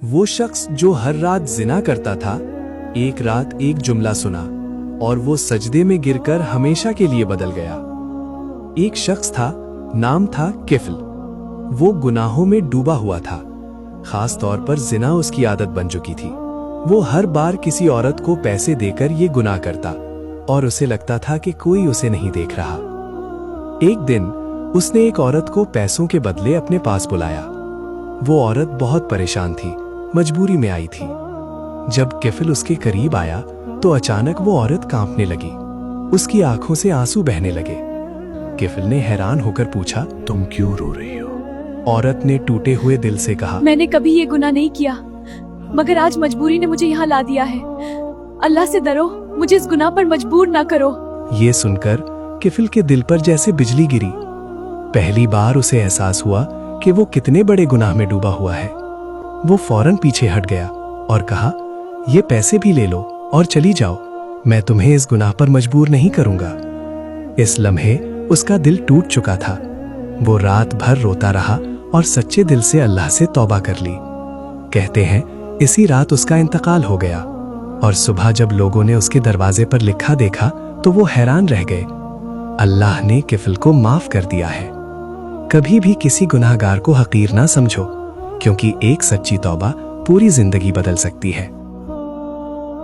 वो शख्स जो हर रात जिना करता था, एक रात एक जुमला सुना और वो सजदे में गिरकर हमेशा के लिए बदल गया। एक शख्स था, नाम था किफल। वो गुनाहों में डूबा हुआ था, खास तौर पर जिना उसकी आदत बन चुकी थी। वो हर बार किसी औरत को पैसे देकर ये गुनाह करता और उसे लगता था कि कोई उसे नहीं देख रहा। एक दिन उसने एक औरत को पैसों के बदले अपने पास बुलाया। वो औरत बहुत परेशान थी, मजबूरी में आई थी। जब किफल उसके करीब आया तो अचानक वो औरत कांपने लगी, उसकी आंखों से आंसू बहने लगे। किफल ने हैरान होकर पूछा, तुम क्यों रो रही हो? औरत ने टूटे हुए दिल से कहा, मैंने कभी ये गुनाह नहीं किया, मगर आज मजबूरी ने मुझे यहाँ ला दिया है। अल्लाह से डरो, मुझे इस गुनाह पर मजबूर ना करो। ये सुनकर किफल के दिल पर जैसे बिजली गिरी। पहली बार उसे एहसास हुआ कि वो कितने बड़े गुनाह में डूबा हुआ है। वो फौरन पीछे हट गया और कहा, ये पैसे भी ले लो और चली जाओ, मैं तुम्हें इस गुनाह पर मजबूर नहीं करूंगा। इस लम्हे उसका दिल टूट चुका था। वो रात भर रोता रहा और सच्चे दिल से अल्लाह से तौबा कर ली। कहते हैं इसी रात उसका इंतकाल हो गया और सुबह जब लोगों ने उसके दरवाजे पर लिखा देखा तो वो हैरान रह गए। अल्लाह ने किफल को माफ कर दिया है। कभी भी किसी गुनाहगार को हकीर ना समझो, क्योंकि एक सच्ची तौबा पूरी जिंदगी बदल सकती है।